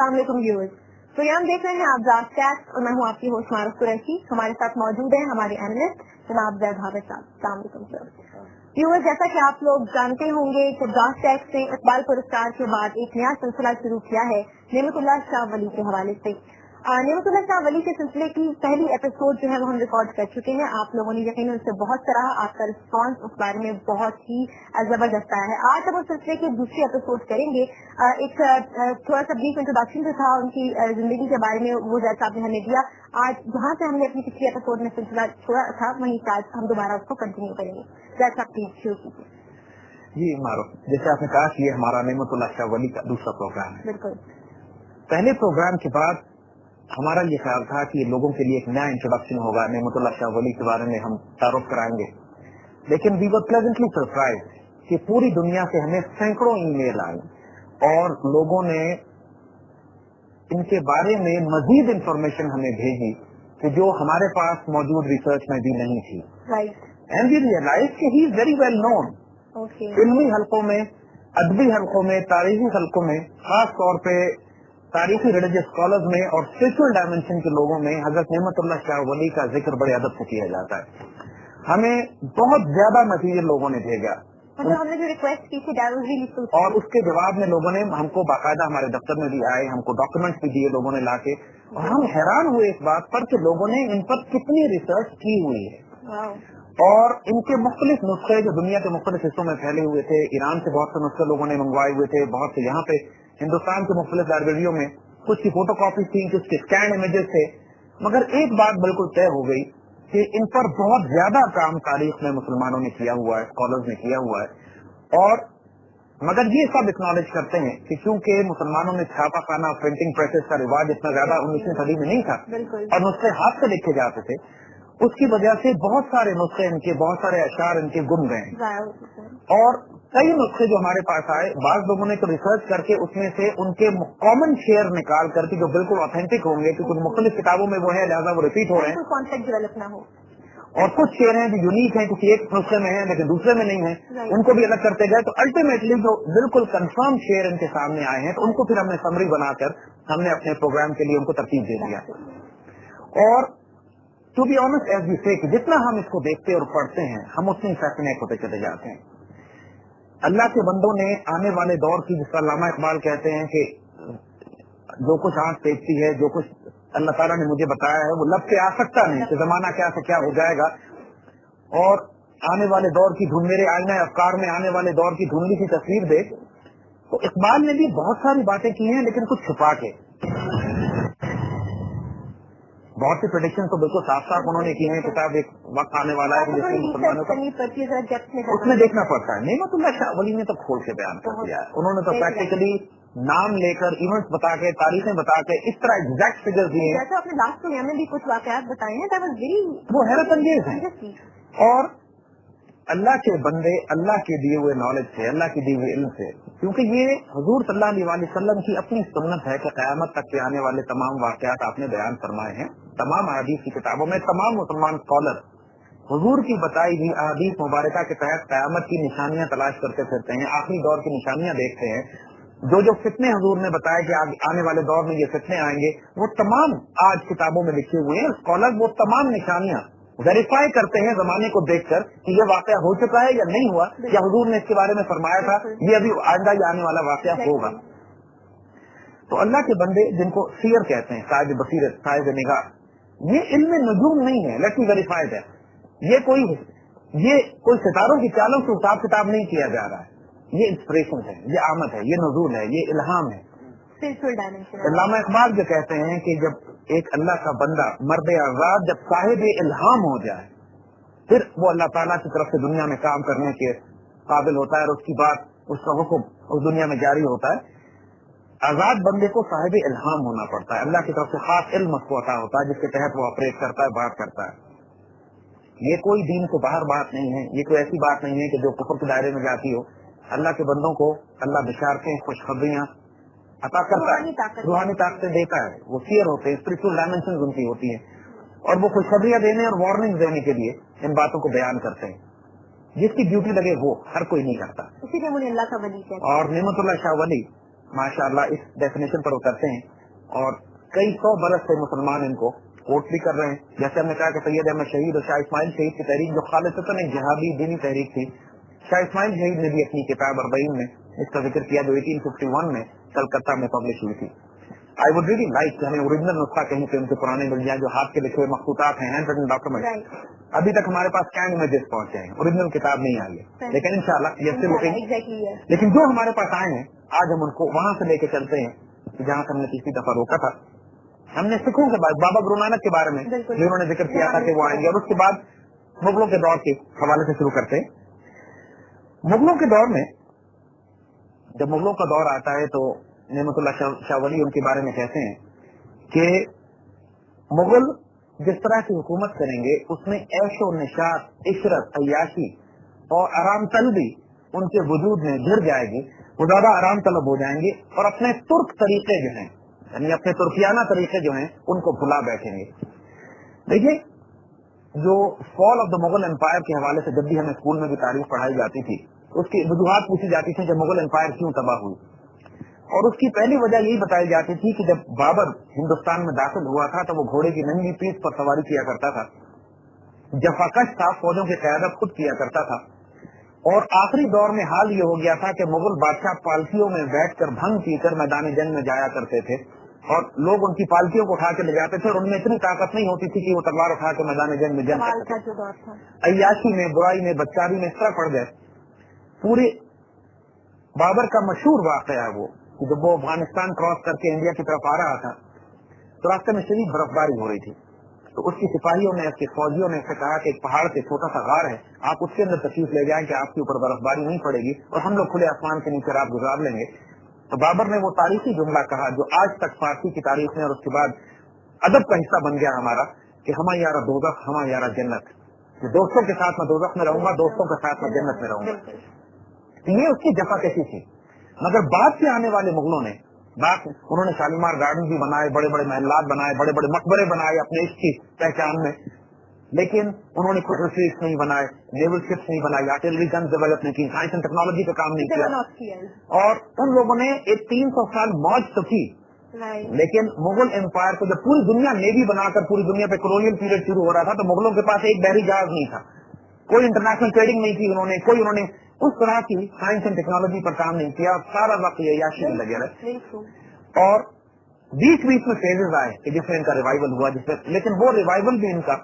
अस्सलाम वालेकुम व्यूअर्स। तो यहाँ हम देख रहे हैं आजाद टैक्स और मैं हूँ आपकी होस्ट मारूफ कुरैशी। हमारे साथ मौजूद है हमारे एनालिस्ट जनाब जैद हाफिज साहब। अस्सलाम वालेकुम सर। व्यूअर्स, जैसा कि आप लोग जानते होंगे कि आजाद टैक्स ने इकबाल पुरस्कार के बाद एक नया सिलसिला शुरू किया है नेमतुल्लाह शाह वली के हवाले से। नेमतुल्लाह शाह वली के सिलसिले की पहली एपिसोड जो है वो हम रिकॉर्ड कर चुके हैं। आप लोगों ने यकीनन उससे बहुत सराहा, आपका रिस्पॉन्स उस बारे में बहुत ही जबरदस्त आया है। आज हम उस सिलसिले की दूसरी एपिसोड करेंगे। एक थोड़ा सा ब्रीफ इंट्रोडक्शन जो था उनकी जिंदगी के बारे में वो जैसा आपने हमें दिया। आज जहाँ से हमने अपनी पिछली एपिसोड में सिलसिला छोड़ा था वहीं से आज हम दोबारा उसको कंटिन्यू करेंगे। जैसा प्लीज शुरू कीजिए। जी मारूफ, जैसे आपने कहा कि ये हमारा नेमतुल्लाह शाह वली का दूसरा प्रोग्राम है। बिल्कुल। पहले प्रोग्राम के बाद हमारा ये ख्याल था कि लोगों के लिए एक नया इंट्रोडक्शन होगा, नेमतुल्लाह शाह वली के बारे में हम तारुफ कराएंगे, लेकिन वी वर प्लेजेंटली सरप्राइज कि पूरी दुनिया से हमें सैकड़ों ईमेल आए और लोगों ने इनके बारे में मजीद इंफॉर्मेशन हमें भेजी कि जो हमारे पास मौजूद रिसर्च में भी नहीं थी। एंड वी रियलाइज कि he is very well known. फिल्मी हलकों में, अदबी हलकों में, तारीखी हलकों में, खास तौर पे तारीखी रिलीजियस स्कॉलर्स में और स्पिरिचुअल डायमेंशन के लोगों में हजरत नेमतुल्लाह शाह वली का जिक्र बड़े अदब से किया जाता है। हमें बहुत ज्यादा मटीरियल लोगों ने भेजा, मतलब हमने जो रिक्वेस्ट की थी और उसके जवाब में लोगों ने हमको बाकायदा हमारे दफ्तर में भी आए, हमको डॉक्यूमेंट्स भी दिए लोगों ने लाके, और हम हैरान हुए इस बात पर कि लोगों ने इन पर कितनी रिसर्च की हुई है और इनके मुख्तलिफ नुस्खे जो दुनिया के मुख्तलिफ हिस्सों में फैले हुए थे। ईरान से बहुत से नुस्खे लोगों ने मंगवाए हुए थे, बहुत से यहाँ पे हिंदुस्तान के मुख्तलिफ लाइब्रेरियों में कुछ की फोटो कॉपी थी, कुछ के स्कैन इमेजेस थे, मगर एक बात बिल्कुल तय हो गई कि इन पर बहुत ज्यादा काम तारीख में मुसलमानों ने किया हुआ है, स्कॉलर्स ने किया हुआ है। और मगर ये सब एक्नॉलेज करते हैं कि क्योंकि मुसलमानों में छापा खाना, प्रिंटिंग प्रेसेस का रिवाज इतना ज्यादा 19वीं सदी में नहीं था और नुस्खे हाथ से लिखे जाते थे, उसकी वजह से बहुत सारे नुस्खे इनके, बहुत सारे अशार इनके गुम गए। और कई नुस्खे जो हमारे पास आए, बाज लोगों ने तो रिसर्च करके उसमें से उनके कॉमन शेयर निकाल करके जो बिल्कुल ऑथेंटिक होंगे, क्योंकि मुख्तलिफ किताबों में वो है, लिहाजा वो रिपीट हो रहे हैं, कॉन्सेप्ट डेवलप ना हो, और कुछ शेयर हैं जो यूनिक हैं, किसी एक नुस्खे में है लेकिन दूसरे में नहीं है, उनको भी अलग करते गए। तो अल्टीमेटली जो बिल्कुल कंफर्म शेयर इनके सामने आए हैं, तो उनको फिर हमने समरी बनाकर हमने अपने प्रोग्राम के लिए उनको तरतीब दे दिया। और to be honest as we say, जितना हम इसको देखते और पढ़ते हैं, हम उतने फैसिनेट होते चले जाते हैं। अल्लाह के बंदों ने आने वाले दौर की, जिसका अल्लामा इकबाल कहते हैं कि जो कुछ आंख देखती है, जो कुछ अल्लाह ताला ने मुझे बताया है, वो लब पे आ सकता नहीं कि जमाना क्या से क्या हो जाएगा। और आने वाले दौर की धुन, मेरे आईना अफकार में आने वाले दौर की धुंधली सी तस्वीर देख, तो इकबाल ने भी बहुत सारी बातें की हैं, लेकिन कुछ छुपा के। बहुत सी प्रेडिक्शन तो बिल्कुल साफ साफ उन्होंने की हैं। किताब एक वक्त आने वाला है जिसमें मुसलमानों को उसमें देखना पड़ता है। नेमतुल्लाह शाह वली ने तो खोल के बयान कर दिया है। उन्होंने तो प्रैक्टिकली नाम लेकर, इवेंट्स बता के, तारीखें बता के, इस तरह एग्जैक्ट फिगर्स दिए हैं। जैसे आपने लास्ट में हमें भी कुछ वाकयात बताए हैं, वो हैरत अंगेज हैं। और अल्लाह के बंदे अल्लाह के दिए हुए नॉलेज से, अल्लाह की दी हुई इल्म से, क्योंकि ये हुजूर सल्लल्लाहु अलैहि वसल्लम की अपनी सुन्नत है कि क़यामत तक के आने वाले तमाम वाकयात आपने बयान फरमाए हैं। तमाम अहादीस की किताबों में तमाम मुसलमान स्कॉलर हुजूर की बताई हुई अहादीस मुबारका के तहत क़यामत की निशानियां तलाश करते फिरते हैं, आखिरी दौर की निशानियां देखते हैं। जो फितने हुजूर ने बताया कि आने वाले दौर में ये फितने आएंगे, वो तमाम आज किताबों में लिखे हुए हैं। स्कॉलर वो तमाम निशानियां वेरीफाई करते हैं जमाने को देखकर कि ये वाकया हो चुका है या नहीं हुआ, या हुजूर ने इसके बारे में फरमाया था, ये अभी आइंदा ही आने वाला वाकया होगा। तो अल्लाह के बंदे, जिनको सीयर कहते हैं, साहिब बसीरत, साहिब निगाह, ये इल्म नजूम नहीं है, लेट मी वेरीफाइड है। ये कोई सितारों की चालों से हिसाब किताब नहीं किया जा रहा है। ये इंस्पिरेशन है, ये आमद है, ये नजूल है, ये इल्हाम है। अल्लामा इकबाल जो कहते हैं कि जब एक अल्लाह का बंदा मर्द आजाद जब साहिब इल्हाम हो जाए, फिर वो अल्लाह ताला की तरफ से दुनिया में काम करने के काबिल होता है और उसकी बात, उसका हुक्म उस दुनिया में जारी होता है। आजाद बंदे को साहिब इल्हाम होना पड़ता है, अल्लाह की तरफ से खास इल्म उसको अता होता है जिसके तहत वो ऑपरेट करता है, बात करता है। ये कोई दीन से बाहर बात नहीं है, ये कोई ऐसी बात नहीं है कि जो कुफर के दायरे में जाती हो। अल्लाह के बंदों को अल्लाह बिशारतें, खुशखबरियां अता करता है, रूहानी ताकतें देता है, वो सीयर होते हैं, स्पिरिचुअल डायमेंशन उनकी होती है, और वो खुशखबरियां देने और वार्निंग देने के लिए इन बातों को बयान करते हैं। जिसकी ड्यूटी लगे वो हर कोई नहीं करता। इसीलिए मुझे अल्लाह का वली कहते हैं। और नेमतुल्लाह शाह वली माशाअल्लाह इस डेफिनेशन पर उतरते हैं और कई 100 बरस से मुसलमान इनको कोट भी कर रहे हैं। जैसे हमने कहा कि सैयद अहमद शहीद और शाह इस्माइल शहीद की तहरीक जो खालिसतन एक जिहादी दीनी तहरीक थी, शाह इस्माइल शहीद ने भी अपनी किताब 40 में इसका जिक्र किया जो 1851 में कलकत्ता में पब्लिश हुई थी। आई वुड रियली लाइक कि हमें ओरिजिनल नुस्खा कहीं पे उनके पुराने मिल जाए, जो हाथ के लिखे हुए मखतूतात हैं, हैंड रिटन डॉक्यूमेंट। अभी तक हमारे पास स्कैन इमेजेस पहुंचे हैं, ओरिजिनल किताब नहीं आई है, लेकिन इंशाल्लाह ये स्टिल लुकिंग। लेकिन जो हमारे पास आए हैं आज हम उनको वहां से लेके चलते हैं जहाँ से हमने पिछली दफा रोका था। हमने सिखों के बाद बाबा गुरु नानक के बारे में जिन्होंने जिक्र किया था कि वो आएंगे, और उसके बाद मुगलों के दौर के हवाले से शुरू करते हैं। मुगलों के दौर में जब मुगलों का दौर आता है तो नेमतुल्लाह शाह वली उनके बारे में कहते हैं कि मुगल जिस तरह की हुकूमत करेंगे उसमें ऐशो निशात, इशरत, अय्याशी और आराम तलबी उनके वजूद में घिर जाएगी। वो ज्यादा आराम तलब हो जाएंगे और अपने तुर्क तरीके जो हैं, यानी अपने तुर्कियाना तरीके जो हैं, उनको भुला बैठेंगे। देखिए, जो fall of the Mughal empire के हवाले से जब भी हमें स्कूल में भी तारीख पढ़ाई जाती थी, उसकी वजूहात पूछी जाती थी कि मुगल एम्पायर क्यों तबाह हुई, और उसकी पहली वजह यही बताई जाती थी कि जब बाबर हिंदुस्तान में दाखिल हुआ था तो वो घोड़े की नंगी पीठ पर सवारी किया करता था, जफाकश था, फौजों की क़यादत खुद किया करता था, और आखिरी दौर में हाल ये हो गया था कि मुगल बादशाह पालकियों में बैठकर भंग पीकर मैदान जंग में जाया करते थे और लोग उनकी पालकियों को उठा के ले जाते थे और उनमें इतनी ताकत नहीं होती थी कि वो तलवार उठा के मैदान जंग में जंग कर सके। अय्याशी में, बुराई में, बदकारी में इस तरह पड़ गए। पूरे बाबर का मशहूर वाकया है वो कि जब वो अफगानिस्तान क्रॉस करके इंडिया की तरफ आ रहा था तो रास्ते में शदीद बर्फबारी हो रही थी, तो उसकी सिपाहियों ने, उसके फौजियों ने उससे कहा कि एक पहाड़ से छोटा सा गार है, आप उसके अंदर तशरीफ ले जाएं कि आपके ऊपर बर्फबारी नहीं पड़ेगी और हम लोग खुले आसमान के नीचे रात गुजार लेंगे। तो बाबर ने वो तारीखी जुमला कहा जो आज तक फारसी की तारीख में और उसके बाद अदब का हिस्सा बन गया हमारा, कि हमा यारा दोज़ख हमा यारा जन्नत, दोस्तों के साथ मैं दोज़ख में रहूंगा, दोस्तों के साथ मैं जन्नत में रहूंगा। ये उसकी जफा कैसी थी। मगर बाद से आने वाले मुगलों ने उन्होंने शालीमार गार्डन भी बनाए, बड़े बड़े महलात बनाए, बड़े बड़े मकबरे बनाए अपने इश्क की पहचान में, लेकिन उन्होंने फ्लीट्स नहीं बनाए, नेवल शिप्स नहीं बनाई, आर्टिलरी गन डेवलप नहीं की, साइंस एंड टेक्नोलॉजी का काम नहीं किया। और उन लोगों ने एक 300 साल मौज तो की, लेकिन मुगल एम्पायर को जब पूरी दुनिया नेवी बनाकर पूरी दुनिया पे कॉलोनियल पीरियड शुरू हो रहा था तो मुगलों के पास एक बहरी जहाज नहीं था, कोई इंटरनेशनल ट्रेडिंग नहीं की, उन्होंने उस तरह की साइंस एंड टेक्नोलॉजी पर काम नहीं किया, सारा वक्त याशी में लगे रहे। और बीच बीच में फेजेस आए कि जिसमें इनका रिवाइवल हुआ, लेकिन वो रिवाइवल भी इनका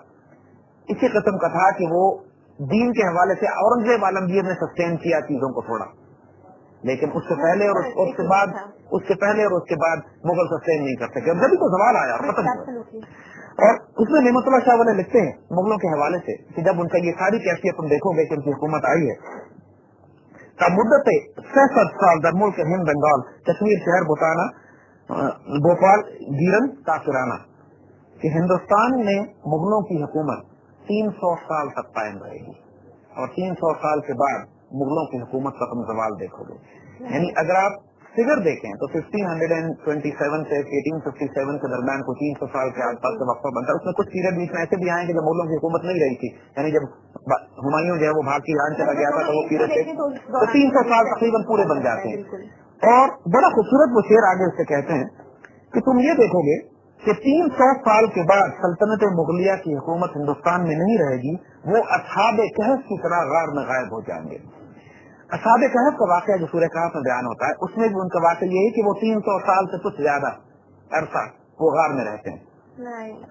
इसी किस्म का था कि वो दीन के हवाले से औरंगजेब आलमगीर ने सस्टेन किया चीजों को थोड़ा, लेकिन उससे पहले और उसके बाद मुगल सस्टेन नहीं कर सके। जब तो सवाल आया और खत्म हुआ। और उसमें नेमतुल्लाह शाह वाले लिखते हैं मुगलों के हवाले से कि जब उनका ये सारी कैफियत तुम देखोगे कि उनकी हुकूमत आई है तब मुद्दत 67 साल दर मुल्क हिंद बंगाल कश्मीर शहर बुताना भोपाल गिरन काफिराना, कि हिंदुस्तान में मुगलों की हुकूमत 300 साल तक कायम रहेगी और 300 साल के बाद मुगलों की हुकूमत का तुम सवाल देखोगे। यानी अगर आप फिगर देखें तो 1527 से 1857 के दरमियान को 300 साल के आसपास का वक्फा बनता है। उसमें कुछ पीरियड बीच में ऐसे भी आए कि जब मुगलों की हुकूमत नहीं रही थी, यानी जब हुमायूं जो है वो भाग के ईरान चला गया था तो वो पीरियड से तो 300 साल तकरीबन पूरे बन जाते हैं। और बड़ा खूबसूरत वो शेर आगे उससे कहते हैं कि तुम ये देखोगे कि 300 साल के बाद सल्तनत मुगलिया की हुकूमत हिंदुस्तान में नहीं रहेगी, वो असहाबे कहफ की तरह गार में गायब हो जाएंगे। असहाबे कहफ का वाकया जो सूरह कहफ में बयान होता है उसमें भी उनका वाकया ये है कि वो 300 साल से कुछ ज्यादा अरसा वो गार में रहते हैं।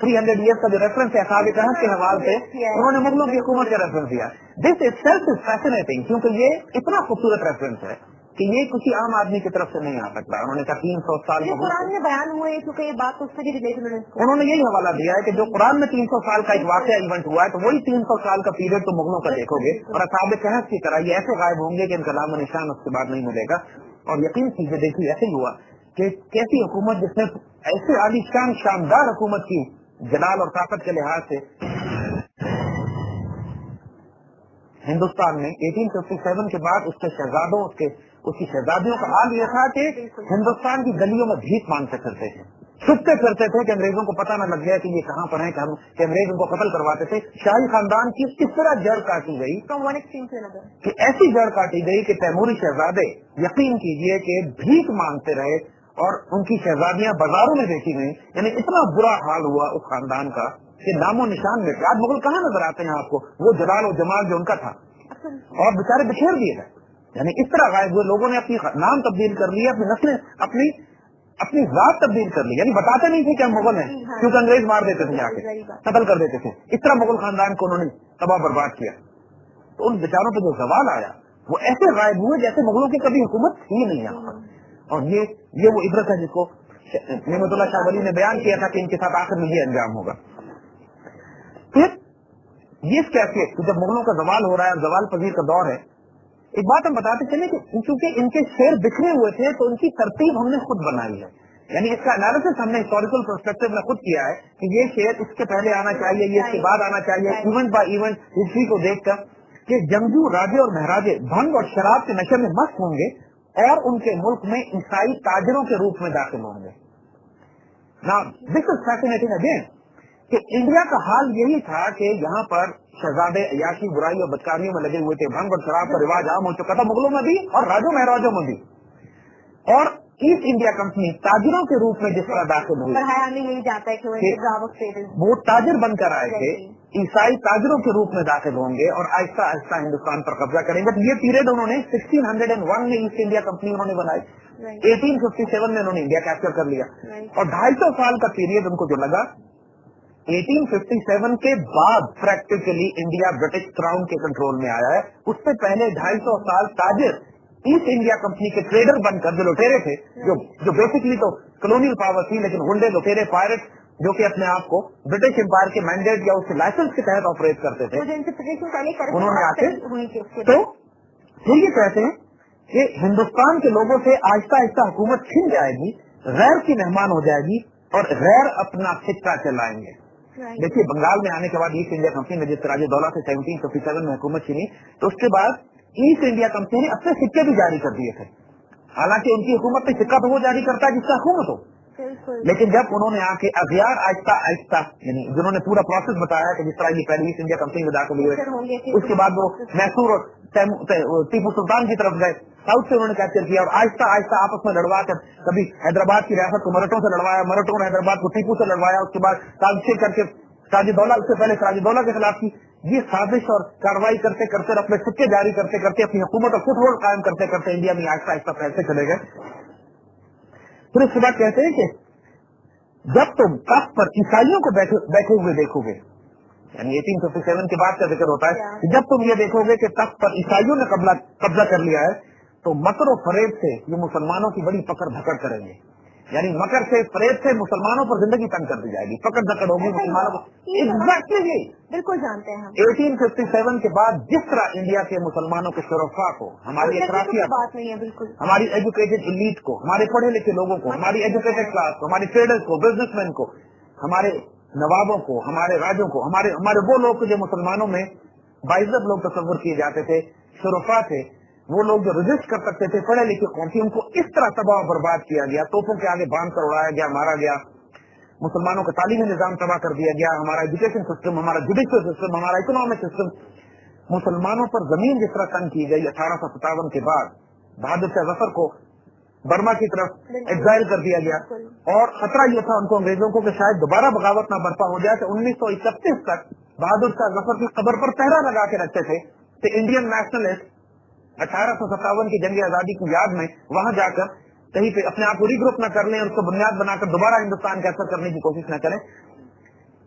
300 ईयर्स का जो रेफरेंस है असहाबे कहफ के हवाले से उन्होंने मुगलों की हुकूमत का रेफरेंस दिया। दिस इटसेल्फ इज फैसिनेटिंग, क्योंकि ये इतना खूबसूरत रेफरेंस है कि ये किसी आम आदमी की तरफ से नहीं आ सकता। उन्होंने कहा 300 साल कुरान में बयान हुए, क्योंकि ये बात उससे भी रिलेटेड है। उन्होंने यही हवाला दिया है कि जो कुरान में 300 साल का एक वाकया इवेंट हुआ है तो वही 300 साल का पीरियड तो मुगलों का देखोगे और असहाबे कहफ की तरह ये ऐसे गायब होंगे कि इनका नाम निशान उसके बाद नहीं मिलेगा। और यकीन कीजिए, देखिए ऐसे ही हुआ कि कैसी हुकूमत जिसने ऐसे आलीशान शानदार हुकूमत की जलाल और ताकत के लिहाज से हिंदुस्तान में 1857 के बाद उसके शहजादों उसकी शहजादियों का हाल यह था कि हिंदुस्तान की गलियों में भीख मांगते फिरते थे, छुपते फिरते थे कि अंग्रेजों को पता न लग गया कि ये कहाँ पर हैं, कि अंग्रेज उनको कत्ल करवाते थे। शाही खानदान की इस तरह जड़ काटी गई कि ऐसी जड़ काटी गई कि तैमूरी शहजादे यकीन कीजिए कि भीख मांगते रहे और उनकी शहजादियां बाजारों में बेची गई। यानी इतना बुरा हाल हुआ उस खानदान का कि नामो निशान में आज मुगल कहाँ नजर आते हैं आपको, वो जलाल और जमाल जो उनका था, और बेचारे बिखेर दिए गए। यानी इस तरह गायब हुए। लोगों ने अपनी नाम तब्दील कर लिया, अपनी नस्लें अपनी जात तब्दील कर ली। यानी बताते नहीं थे कि हम मुगल हैं, क्योंकि अंग्रेज मार देते थे, जाके कत्ल कर देते थे। इस तरह मुगल खानदान को उन्होंने तबाह बर्बाद किया। तो उन बेचारों पर जो सवाल आया वो ऐसे गायब हुए जैसे मुगलों की कभी हुकूमत ही नहीं यहाँ पर। और ये वो इबरत है जिसको नेमतुल्लाह शाह वली ने बयान किया था कि इनके साथ आखिर में ये अंजाम होगा। फिर ये कैफियत कि जब मुगलों का जवाल हो रहा है, जवाल पजीर का दौर है, एक बात हम बताते चले कि क्योंकि इनके शेर बिखरे हुए थे तो उनकी तरतीब हमने खुद बनाई है। यानी इसका एनालिसिस हमने हिस्टोरिकल पर्सपेक्टिव में खुद किया है कि ये शेर इसके पहले आना चाहिए, ये इसके बाद आना चाहिए, इवेंट बाय इवेंट हिस्ट्री को देखकर कि जंगजू राजे और महराजे भंग और शराब के नशे में मस्त होंगे और उनके मुल्क में ईसाई ताजरों के रूप में दाखिल होंगे। Now this is fascinating again कि इंडिया का हाल यही था कि यहाँ पर शहजादे अयाशी बुराई और बदकारियों में लगे हुए थे, भंग और शराब का रिवाज आम हो चुका था मुगलों में भी और राजों महराजों में भी। और ईस्ट इंडिया कंपनी ताजिरों के रूप में जिस तरह दाखिल हुई, यही जाता है कि वो ताजिर बनकर आए थे, ईसाई ताजिरों के रूप में दाखिल होंगे और आहिस्ता आहिस्ता हिंदुस्तान पर कब्जा करेंगे। तो ये पीरियड उन्होंने 1601 में ईस्ट इंडिया कंपनी उन्होंने बनाई, 1857 में उन्होंने इंडिया कैप्चर कर लिया और 250 साल का पीरियड उनको जो लगा, 1857 के बाद प्रैक्टिकली इंडिया ब्रिटिश क्राउन के कंट्रोल में आया है। उससे पहले 250 साल ताजिर ईस्ट इंडिया कंपनी के ट्रेडर बनकर, जो लुटेरे थे, जो बेसिकली तो कॉलोनियल पावर थी, लेकिन गुंडे, लुटेरे, पायरेट जो कि अपने आप को ब्रिटिश एम्पायर के मैंडेट या उसके लाइसेंस के तहत ऑपरेट करते थे, उन्होंने आके तो फिर ये कहते हैं कि हिंदुस्तान के लोगों से आहिस्ता आहिस्ता हुकूमत छिन जाएगी, गैर की मेहमान हो जाएगी और गैर अपना सिक्का चलाएंगे। देखिए बंगाल में आने के बाद ईस्ट इंडिया कंपनी ने जिस सिराजुद्दौला से 1757 में हुकूमत छीनी, तो उसके बाद ईस्ट इंडिया कंपनी ने अपने सिक्के भी जारी कर दिए थे। हालांकि उनकी हुकूमत में सिक्का तो वो जारी करता है जिसका हुकूमत हो, लेकिन जब उन्होंने आके अगियार आहिस्ता आहिस्ता, यानी जिन्होंने पूरा प्रोसेस बताया कि जिस तरह ये पहले ईस्ट इंडिया कंपनी में दाखिल हुए, उसके बाद वो मैसूर और टीपू सुल्तान की तरफ गए, साउथ से उन्होंने कैप्चर किया और आहिस्ता आहिस्ता आपस में लड़वा कर कभी हैदराबाद की रियासत को मराठों से लड़वाया, मराठों ने हैदराबाद को टीपू से लड़वाया, उसके बाद साजिशें करके सिराजुद्दौला, उससे पहले सिराजुद्दौला के खिलाफ की। ये साजिश और कार्रवाई करते करते अपने सिक्के जारी करते करते अपनी हुकूमत और फुटहोल्ड कायम करते करते इंडिया में आहिस्ता आहिस्ता फैलते चले गए। फिर उसके बाद कहते हैं कि जब तुम तख्त पर ईसाइयों को बैठे हुए देखोगे, यानी 1857 के बाद का जिक्र होता है कि जब तुम ये देखोगे कि तख्त पर ईसाइयों ने कब्जा कर लिया है, तो मकर और फरेब से ये मुसलमानों की बड़ी पकड़ धकड़ करेंगे। यानी मकर से, फरेब से मुसलमानों पर जिंदगी तंग कर दी जाएगी, पकड़ धकड़ होगी मुसलमानों को। एग्जैक्टली बिल्कुल जानते हैं हम। 1857 के बाद जिस तरह इंडिया के मुसलमानों के शुरफा को, हमारी अतराफिया बात नहीं है, बिल्कुल हमारी एजुकेटेड एलीट को, हमारे पढ़े लिखे लोगों को, हमारी एजुकेटेड क्लास को, हमारे ट्रेडर्स को, बिजनेसमैन को, हमारे नवाबों को, हमारे राजों को, हमारे वो लोग जो मुसलमानों में बाइज्जत लोग तस्वुर किए जाते थे, शुरफा थे, वो लोग जो रजिस्ट कर सकते थे, पढ़े लिखे कौम थी, उनको इस तरह तबाह बर्बाद किया गया, तोपों के आगे बांध कर उड़ाया गया, मारा गया। मुसलमानों का तालीमी निजाम तबाह कर दिया गया, हमारा एजुकेशन सिस्टम, हमारा जुडिशियल सिस्टम, हमारा इकोनॉमिक सिस्टम, मुसलमानों पर जमीन जिस तरह तंग की गई। 1857 के बाद बहादुर शाह जफर को बर्मा की तरफ एग्जाइल कर दिया गया और खतरा ये था उनको, अंग्रेजों को, कि शायद दोबारा बगावत ना बर्पा हो जाए। तो 1931 तक बहादुर शाह जफर की कब्र पर पहरा लगा के रखते थे कि इंडियन नेशनलिस्ट 1857 की जंग आजादी की याद में वहां जाकर कहीं पे अपने आप को रीग्रुप न कर लें और उसको बुनियाद बनाकर दोबारा हिंदुस्तान कैप्चर करने की कोशिश न करें।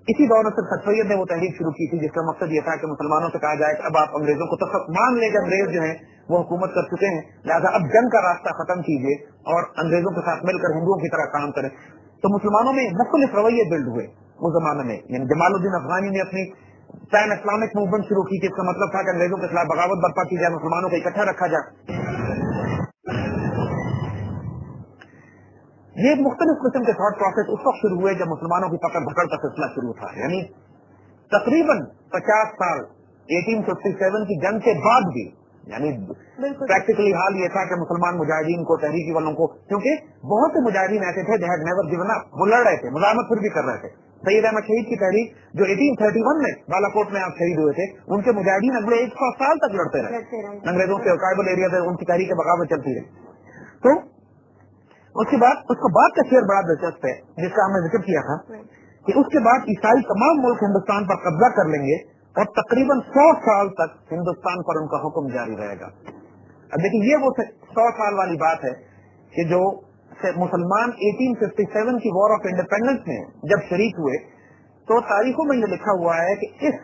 इसी दौर में सर सैयद ने वो तहरीक शुरू की थी जिसका मकसद ये था कि मुसलमानों से कहा जाए कि अब आप अंग्रेजों को तक मान लें कि अंग्रेज जो है वो हुकूमत कर चुके हैं, लिहाजा अब जंग का रास्ता खत्म कीजिए और अंग्रेजों के साथ मिलकर हिंदुओं की तरह काम करें। तो मुसलमानों में मुख्तलिफ रवैये बिल्ड हुए उस जमाने में। यानी जमालुद्दीन अफगानी ने अपनी पैन इस्लामिक मूवमेंट शुरू की, इसका मतलब था कि अंग्रेजों के खिलाफ बगावत बर्पा की जाए, मुसलमानों को इकट्ठा रखा जाए। ये मुख्तलिफ किस्म के थॉट प्रोसेस उस वक्त शुरू हुए जब मुसलमानों की पकड़ धकड़ का सिलसिला शुरू था। यानी तकरीबन 50 साल 1857 की जंग के बाद भी, यानी प्रैक्टिकली हाल ये था कि मुसलमान मुजाहिदीन को, तहरीकी वालों को, क्योंकि बहुत से मुजाहिदीन ऐसे थे they had never given up, वो लड़ रहे थे, मुजाहमत फिर भी कर रहे थे। सैयद अहमद शहीद की तहरीक जो 1831 में बालाकोट में आप शहीद हुए थे, उनके मुजाहिदीन अगले 100 साल तक लड़ते रहे अंग्रेजों के ट्राइबल एरिया से, उनकी तहरीक बगावत चलती रही। तो उसके बाद का शेर बड़ा दिलचस्प है जिसका हमने जिक्र किया था कि उसके बाद ईसाई तमाम मुल्क हिंदुस्तान पर कब्जा कर लेंगे और तकरीबन 100 साल तक हिंदुस्तान पर उनका हुक्म जारी रहेगा। अब देखिए ये वो 100 साल वाली बात है कि जो मुसलमान 1857 की वॉर ऑफ इंडिपेंडेंस में जब शरीक हुए, तो तारीखों में ये लिखा हुआ है कि इस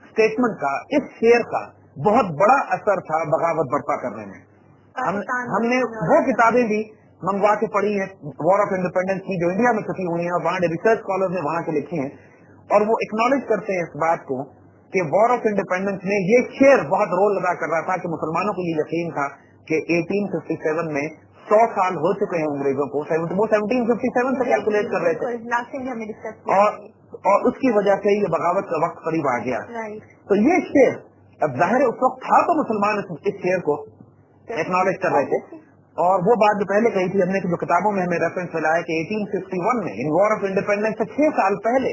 स्टेटमेंट का, इस शेर का बहुत बड़ा असर था बगावत बर्पा करने में। हमने वो किताबें भी मंगवा के पढ़ी है वॉर ऑफ इंडिपेंडेंस की, जो इंडिया में छपी हुई है, और वहाँ रिसर्च स्कॉलर्स ने वहाँ के लिखी हैं, और वो एक्नॉलेज करते हैं इस बात को कि वॉर ऑफ इंडिपेंडेंस में ये शेर बहुत रोल अदा कर रहा था कि मुसलमानों को ये यकीन था कि 1857 में 100 साल हो चुके हैं अंग्रेजों को, वो 1757 से कैलकुलेट कर रहे थे, और उसकी वजह से ये बगावत का वक्त करीब आ गया। तो ये शेर, अब जाहिर उस वक्त था तो मुसलमान इस शेर को एक्नॉलेज कर रहे थे, और वो बात जो पहले कही थी हमने कि जो किताबों में हमें रेफरेंस मिला है कि 1851 में इन वॉर ऑफ इंडिपेंडेंस से 6 साल पहले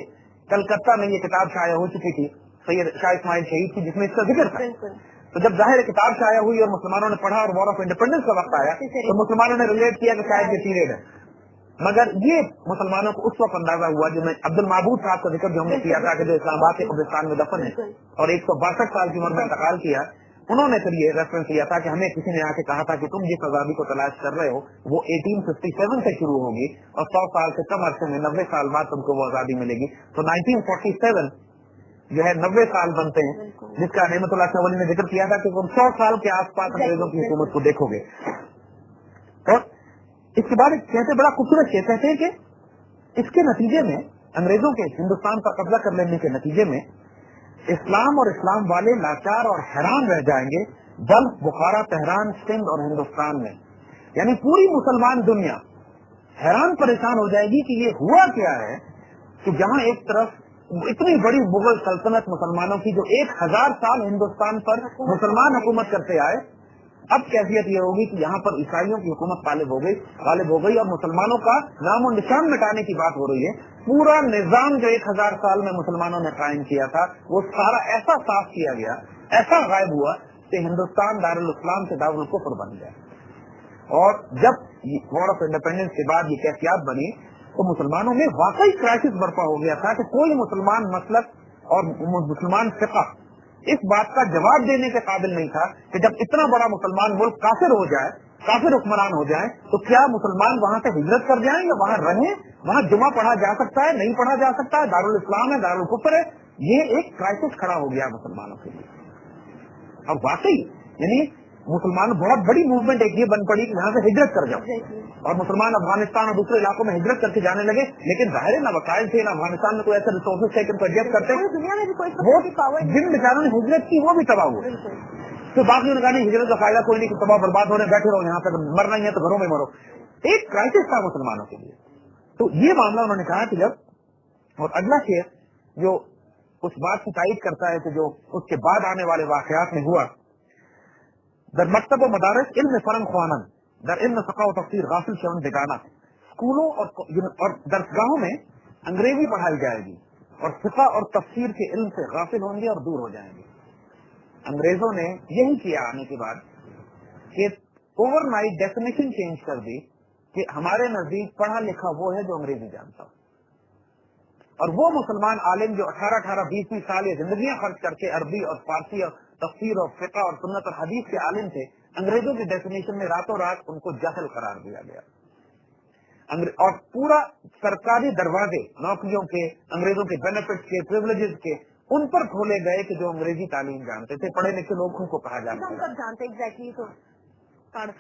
कलकत्ता में ये किताब शाया हो चुकी थी सैयद शाह इस्माइल शहीद की, जिसमें इसका जिक्र था। तो जब जाहिर किताब शाया हुई और मुसलमानों ने पढ़ा और वॉर ऑफ इंडिपेंडेंस का वक्त आया तो मुसलमानों ने रिलेट किया कि शायद ये पीरियड है, मगर ये मुसलमानों को उस वक्त अंदाजा हुआ जो मैं अब्दुल महबूद साहब का जिक्र जो हमने किया था कि जो इस्लामाबाद के कब्रिस्तान में दफन है और 162 साल की उम्र में इंतकाल किया, उन्होंने फिर ये रेफरेंस लिया था कि हमें किसी ने आके कहा था कि तुम जिस आजादी को तलाश कर रहे हो वो 1857 से शुरू होगी और 100 साल से कम अरसे में 90 साल बाद तुमको वो आजादी मिलेगी। तो 1947 जो है 90 साल बनते हैं, जिसका नेमतुल्लाह शवली ने जिक्र किया था कि तुम 100 साल के आसपास अंग्रेजों की हुकूमत को देखोगे। और इसके बाद कहते बड़ा खूबसूरत कहते हैं कि इसके नतीजे में अंग्रेजों के हिंदुस्तान पर कब्जा कर लेने के नतीजे में इस्लाम और इस्लाम वाले लाचार और हैरान रह जाएंगे, बल्ख, बुखारा, तेहरान, सिंध और हिंदुस्तान में, यानी पूरी मुसलमान दुनिया हैरान परेशान हो जाएगी कि ये हुआ क्या है कि जहां एक तरफ इतनी बड़ी मुगल सल्तनत मुसलमानों की जो 1000 साल हिंदुस्तान पर मुसलमान हुकूमत करते आए, अब कैफियत ये होगी कि यहाँ पर ईसाइयों की हुकूमत गालिब हो गई और मुसलमानों का नामो निशान मिटाने की बात हो रही है। पूरा निजाम जो 1000 साल में मुसलमानों ने कायम किया था वो सारा ऐसा साफ किया गया, ऐसा गायब हुआ कि हिंदुस्तान दारुल इस्लाम से दारुल कुफ्र बन गया। और जब वॉर ऑफ इंडिपेंडेंस के बाद ये कैफियत बनी तो मुसलमानों में वाकई क्राइसिस बर्पा हो गया था कि कोई मुसलमान मसलक और मुसलमान फिक़ा इस बात का जवाब देने के काबिल नहीं था कि जब इतना बड़ा मुसलमान मुल्क काफिर हो जाए, काफिर हुक्मरान हो जाए, तो क्या मुसलमान वहां से हिजरत कर जाएं या वहां रहें? वहां जुमा पढ़ा जा सकता है, नहीं पढ़ा जा सकता है, दारुल इस्लाम है, दारुल कुफ्र है। ये एक क्राइसिस खड़ा हो गया मुसलमानों के लिए। और वाकई यानी मुसलमान बहुत बड़ी मूवमेंट एक ये बन पड़ी कि यहाँ से हिजरत कर जाओ, और मुसलमान अफगानिस्तान और दूसरे इलाकों में हिजरत करके जाने लगे, लेकिन जाहिर है ना वसाइल थे, ना अफगानिस्तान में कोई ऐसे रिसोर्सेज थे कि उनको एडजस्ट करते। दुनिया में भी कोई वो जिन बेचारों ने हिजरत की वो भी तबाह हुए, तो बाकी ने कहा नहीं हिजरत का फायदा कोई नहीं, तबाह बर्बाद होने बैठे रहो, यहाँ पर मरना ही है तो घरों में मरो। एक क्राइसिस था मुसलमानों के लिए। तो ये मामला उन्होंने कहा कि जब, और अगला शेर जो उस बात की तायीद करता है कि जो उसके बाद आने वाले वाकयात में हुआ, दर मकतब व मदारस इल्म फरम ख्वानन दर इल्म फ़क़ह व तफ़सीर गाफिल शवन बेगाना, स्कूलों और दरसगाहों में अंग्रेजी पढ़ाई जाएगी और फ़िक़ह और तफ़सीर के इल्म से गाफिल होंगे और दूर हो जाएंगे। अंग्रेजों ने यही किया आने के बाद कि ओवरनाइट डेफिनेशन चेंज कर दी कि हमारे नजदीक पढ़ा लिखा वो है जो अंग्रेजी जानता हो, और वो मुसलमान आलिम जो 18-18, 20-20 साल ये जिंदगियां खर्च करके अरबी और फारसी और तफसीर और फिक़ह और सुन्नत और हदीस के आलिम थे, अंग्रेजों की डेफिनेशन में रातों रात उनको जाहिल करार दिया गया। और पूरा सरकारी दरवाजे नौकरियों के, अंग्रेजों के बेनिफिट के, प्रिविलेजेस के, उन पर खोले गए कि जो अंग्रेजी तालीम जानते थे, पढ़े लिखे लोगों को कहा जाता है। जानते एग्जैक्टली। तो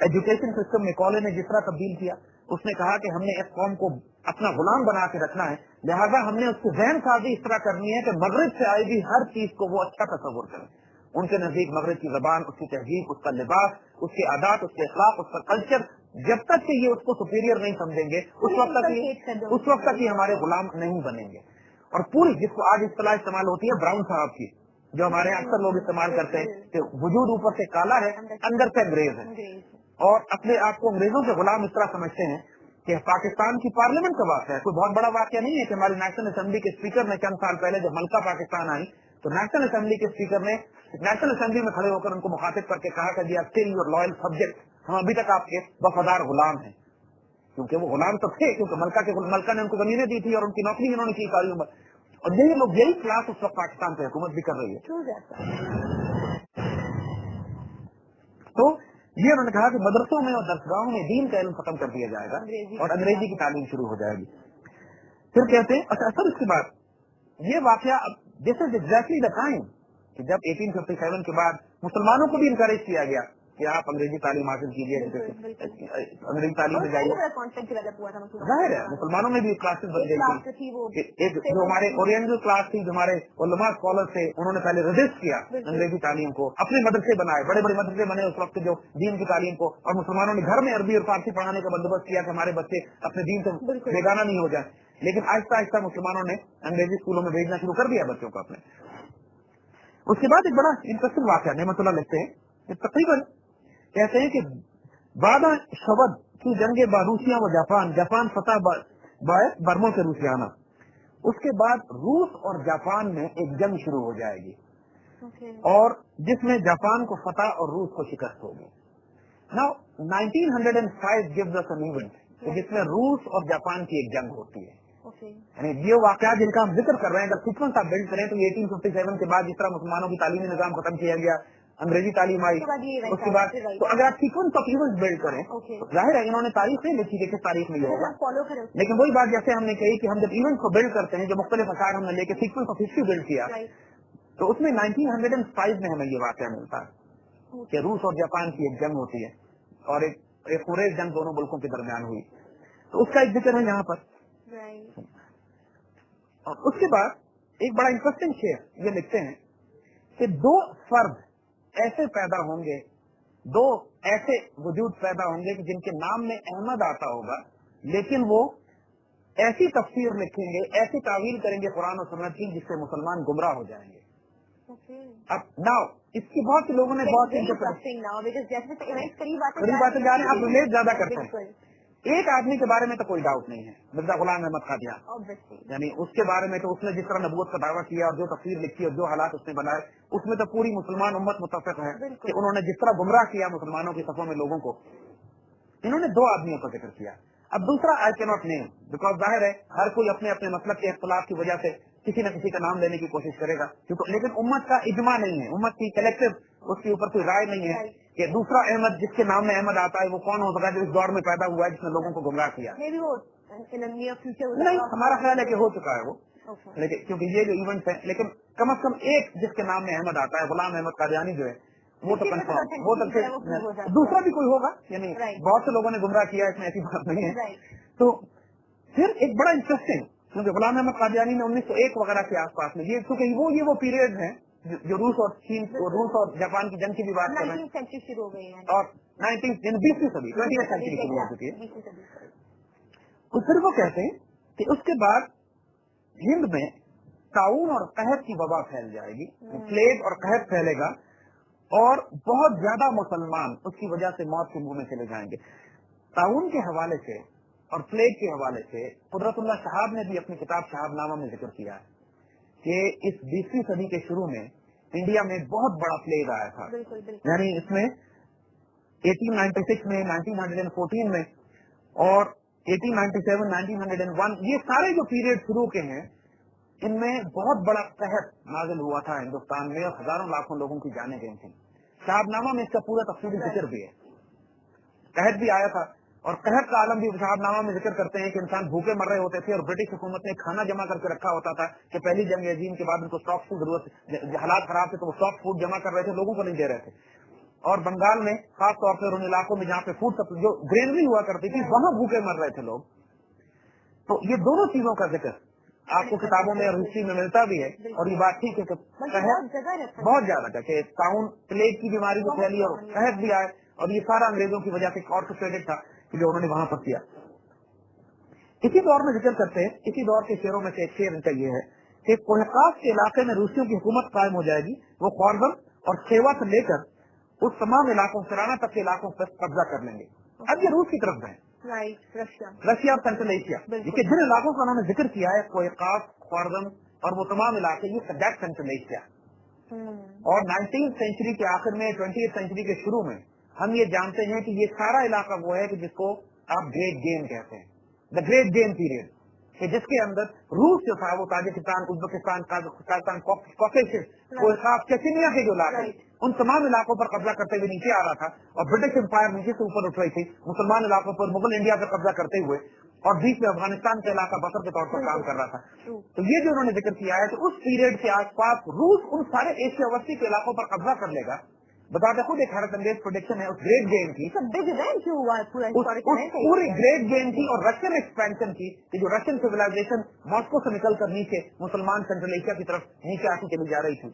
एजुकेशन सिस्टम में कॉलेज ने जिस तरह तब्दील किया, उसने कहा कि हमने एक कौम को अपना गुलाम बना के रखना है, लिहाजा हमने उसकी ज़हन साजी इस तरह करनी है कि मगरिब से आएगी हर चीज को वो अच्छा तस्वुर करें। उनके नजदीक मगरिब की जबान, उसकी तहजीब, उसका लिबास, उसके आदात, उसके अखलाक, उसका कल्चर, जब तक कि ये उसको सुपीरियर नहीं समझेंगे उस वक्त तक ये हमारे गुलाम नहीं बनेंगे। और पूरी जिसको आज इस्तेलाह इस्तेमाल होती है ब्राउन साहब की, जो हमारे अक्सर लोग इस्तेमाल करते हैं कि वजूद ऊपर से काला है, अंदर से अंग्रेज है, और अपने आप को अंग्रेजों के गुलाम इस तरह समझते हैं कि पाकिस्तान की पार्लियामेंट का वाक़या है। कोई बहुत बड़ा वाक़या नहीं है कि हमारी नेशनल असेंबली के स्पीकर ने चंद साल पहले जब मलका पाकिस्तान आई तो नेशनल असेंबली के स्पीकर ने नेशनल असेंबली में खड़े होकर उनको मुखातिब करके कहा कि जी स्टिल योर लॉयल सब्जेक्ट, हम अभी तक आपके वफादार गुलाम हैं। क्योंकि वो गुलाम तो थे, क्योंकि मलका ने उनको जमीनें दी थी और उनकी नौकरी इन्होंने की सारी उम्र, और यही लोग, यही क्लास उस वक्त पाकिस्तान पे हुकूमत भी कर रही है। तो ये उन्होंने कहा कि मदरसों में और दरसगाहों में दीन का इल्म खत्म कर दिया जाएगा और अंग्रेजी की तालीम शुरू हो जाएगी। फिर कहते हैं अच्छा सर, इसके बाद ये वाकया, this is exactly the time कि जब 1857 के बाद मुसलमानों को भी इनकरेज किया गया कि आप अंग्रेजी तालीम हासिल कीजिए, अंग्रेजी तालीम में जाइए। जाहिर है मुसलमानों में भी क्लासेस बन गई थी। एक जो हमारे ओरिएंटल क्लास थी, जो हमारे उलमा स्कॉलर थे, उन्होंने पहले रजिस्ट किया अंग्रेजी तालीम को, अपने मदरसे बनाए, बड़े बड़े मदरसे बने उस वक्त जो दीन की तालीम को, और मुसलमानों ने घर में अरबी और फारसी पढ़ाने का बंदोबस्त किया कि हमारे बच्चे अपने दीन से बेगाना नहीं हो जाए। लेकिन आहिस्ता आहिस्ता मुसलमानों ने अंग्रेजी स्कूलों में भेजना शुरू कर दिया बच्चों को अपने। उसके बाद एक बड़ा इंटरेस्टिंग वाकया नेमतुल्लाह लिखते हैं कि तकरीबन कहते हैं कि बादा शबद की जंगे बारूसिया व जापान, जापान फतह बर्मों से रूसियाना, उसके बाद रूस और जापान में एक जंग शुरू हो जाएगी और जिसमें जापान को फतह और रूस को शिकस्त होगी। Now 1905 gives us an event जिसमें रूस और जापान की एक जंग होती है। यानी ये वाकया जिनका हम जिक्र कर रहे हैं, अगर सीक्वेंस आप बिल्ड करें तो 1857 के बाद जिस तरह मुसलमानों की तालीमी निजाम खत्म किया गया, अंग्रेजी तालीम आई, उसके बाद तो अगर आप सीक्वेंस ऑफ इवेंट्स बिल्ड करें तो जाहिर है इन्होंने तारीख नहीं लिखी कि किस तारीख में ये होगा, लेकिन वही बात जैसे हमने कही कि हम जब इवेंट को बिल्ड करते हैं, जो मुख्तलिफ अशार हमने लेके सीक्वेंस ऑफ हिस्ट्री बिल्ड किया, तो उसमें 1905 में हमें ये वाकया मिलता है कि रूस और जापान की एक जंग होती है और एक पूरे जंग दोनों मुल्कों के दरमियान हुई, तो उसका एक जिक्र है यहाँ पर। और उसके बाद एक बड़ा इंटरेस्टिंग शेर ये लिखते हैं कि दो फर्द ऐसे पैदा होंगे, दो ऐसे वजूद पैदा होंगे कि जिनके नाम में अहमद आता होगा, लेकिन वो ऐसी तफसीर लिखेंगे, ऐसी तावील करेंगे कुरान और सुन्नत की जिससे मुसलमान गुमराह हो जाएंगे। अब नाउ इसकी बहुत से लोगों ने बहुत करीब बातें जा रहे हैं, आप रिलेट ज्यादा करते हैं। एक आदमी के बारे में तो कोई डाउट नहीं है, मिर्जा गुलाम अहमद कादियान, यानी उसके बारे में तो उसने जिस तरह नबूवत का दावा किया और जो तफसीर लिखी और जो हालात उसने बनाए, उसमें तो पूरी मुसलमान उम्मत मुत्तफिक है कि उन्होंने जिस तरह गुमराह किया मुसलमानों की सफों में लोगों को। इन्होंने दो आदमियों का जिक्र किया। अब दूसरा I can not name, because जाहिर है हर कोई अपने अपने मसलक के इख्तिलाफ की वजह से किसी न किसी का नाम लेने की कोशिश करेगा, क्योंकि लेकिन उम्मत का इजमा नहीं है, उम्मत की कलेक्टिव उसके ऊपर कोई राय नहीं है कि दूसरा अहमद जिसके नाम में अहमद आता है वो कौन हो सकता है जो इस दौर में पैदा हुआ है जिसने लोगों को गुमराह किया। नहीं, हमारा ख्याल है कि हो चुका है वो, लेकिन क्योंकि ये जो इवेंट है, लेकिन कम से कम एक जिसके नाम में अहमद आता है, गुलाम अहमद कादियानी जो है, वो तो कंफर्म, वो तो दूसरा भी कोई होगा, यानी बहुत से लोगों ने गुमराह किया, इसमें ऐसी बात नहीं है। तो फिर एक बड़ा इंटरेस्टिंग, क्योंकि गुलाम अहमद कादियानी ने 1901 वगैरह के आसपास में, ये क्योंकि वो पीरियड है जो रूस और चीन, रूस और जापान की जंग की भी बात कर रहे हैं, सेंचुरी शुरू हो गई है और 20वीं सदी 20वीं सेंचुरी शुरू हो चुकी है। तो फिर वो कहते हैं कि उसके बाद हिंद में ताउन और कहत की वबा फैल जाएगी, प्लेग और कहत फैलेगा और बहुत ज्यादा मुसलमान उसकी वजह से मौत के मुंह में चले जाएंगे। ताउन के हवाले से और प्लेग के हवाले से कुदरतुल्लाह शहाब ने भी अपनी किताब शहाबनामा में जिक्र किया है कि इस 20वीं सदी के शुरू में इंडिया में बहुत बड़ा प्लेग आया था, यानी इसमें 1896 में, 1914 में और 1897, 1901 ये सारे जो पीरियड शुरू के हैं, इनमें बहुत बड़ा कहत नाजिल हुआ था हिंदुस्तान में और हजारों लाखों लोगों की जाने गई थी। शहाबनामा में इसका पूरा तफसीली जिक्र भी है, कहत भी आया था और कहत का आलम भी शहाबनामा में जिक्र करते हैं कि इंसान भूखे मर रहे होते थे और ब्रिटिश हुकूमत ने खाना जमा करके रखा होता था कि पहली जंग अजीम के बाद उनको स्टॉक की जरूरत, हालात खराब थे तो वो स्टॉक फूड जमा कर रहे थे, लोगों को नहीं दे रहे थे। और बंगाल में खास तौर पर उन इलाकों में जहाँ पे फूड जो ग्रेनरी हुआ करती थी वहां भूखे मर रहे थे लोग। तो ये दोनों चीजों का जिक्र आपको किताबों में और हिस्ट्री में मिलता भी है और ये बात ठीक है कि बहुत ज्यादा कि ताउन प्लेग की बीमारी को फैली और कहत भी आए और ये सारा अंग्रेजों की वजह से ऑर्केस्ट्रेटेड था कि जो उन्होंने वहां पर किया। इसी दौर में जिक्र करते हैं, इसी दौर के शेरों में से एक शेर इनका ये है कि कोहकाफ के इलाके में रूसियों की हुकूमत कायम हो जाएगी, वो ख्वारज़म और खेवा से लेकर उस तमाम इलाकों सिराना तक के इलाकों पर कब्जा कर लेंगे। अब ये रूस की तरफ गए, राइट, रशिया, रशिया और सेंट्रल एशिया, ये जिन इलाकों का उन्होंने जिक्र किया है, कोहकाफ, ख्वारज़म और वो तमाम इलाके, ये दैट सेंट्रल एशिया। और 19th सेंचुरी के आखिर में 20th सेंचुरी के शुरू में हम ये जानते हैं कि ये सारा इलाका वो है कि जिसको आप ग्रेट गेम कहते हैं, द ग्रेट गेम पीरियड, कि जिसके अंदर रूस जो था वो ताजिकिस्तान, उज्बेकिस्तान, काजाकिस्तान, कॉकेशस, कोहकाफ, चेचनिया के जो इलाके, उन तमाम इलाकों पर कब्जा करते हुए नीचे आ रहा था और ब्रिटिश एम्पायर नीचे से ऊपर उठ रही थी, मुसलमान इलाकों पर मुगल इंडिया पर कब्जा करते हुए, और बीच में अफगानिस्तान का इलाका बफर के तौर पर काम कर रहा था। तो ये जो उन्होंने जिक्र किया है, तो उस पीरियड के आसपास रूस उन सारे एशिया वस्ती के इलाकों पर कब्जा कर लेगा। बताते खुद एक हैरत अंगेज प्रोडिक्शन है उस ग्रेट गेम की, बिग इवेंट जो हुआ पूरा पूरी ग्रेट गेम की और रशियन एक्सपेंशन की, कि जो रशियन सिविलाइजेशन मॉस्को से निकलकर नीचे मुसलमान सेंट्रल एशिया की तरफ नीचे आती चली जा रही थी।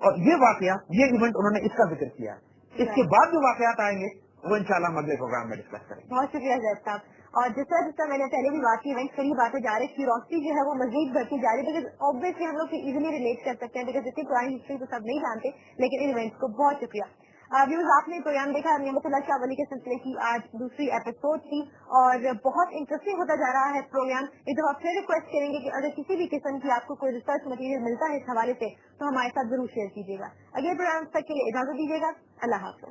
और ये वाकया, ये इवेंट उन्होंने इसका जिक्र किया है। इसके बाद जो वाकयात आएंगे वो इंशाल्लाह हम अगले प्रोग्राम में डिस्कस करेंगे। बहुत शुक्रिया जैद साहब। और जिस तरह मैंने पहले भी बात की, इवेंट करीब आते जा रहे, क्यूरोसिटी जो है वो मजीद बढ़ती जा रही है, बिकॉज ऑब्वियसली हम लोग इजीली रिलेट कर सकते हैं, बिकॉज इतनी पुरानी हिस्ट्री तो सब नहीं जानते, लेकिन इन इवेंट्स को बहुत शुक्रिया। व्यूअर्स, आपने प्रोग्राम देखा, नियामतुल्लाह शाह वली के सिलसिले की आज दूसरी एपिसोड थी और बहुत इंटरेस्टिंग होता जा रहा है प्रोग्राम। एक दफा फिर रिक्वेस्ट करेंगे कि अगर किसी भी किस्म की आपको कोई रिसर्च मटेरियल मिलता है इस हवाले से तो हमारे साथ जरूर शेयर कीजिएगा। अगले प्रोग्राम तक के लिए इजाजत दीजिएगा। अल्लाह हाफ़िज़।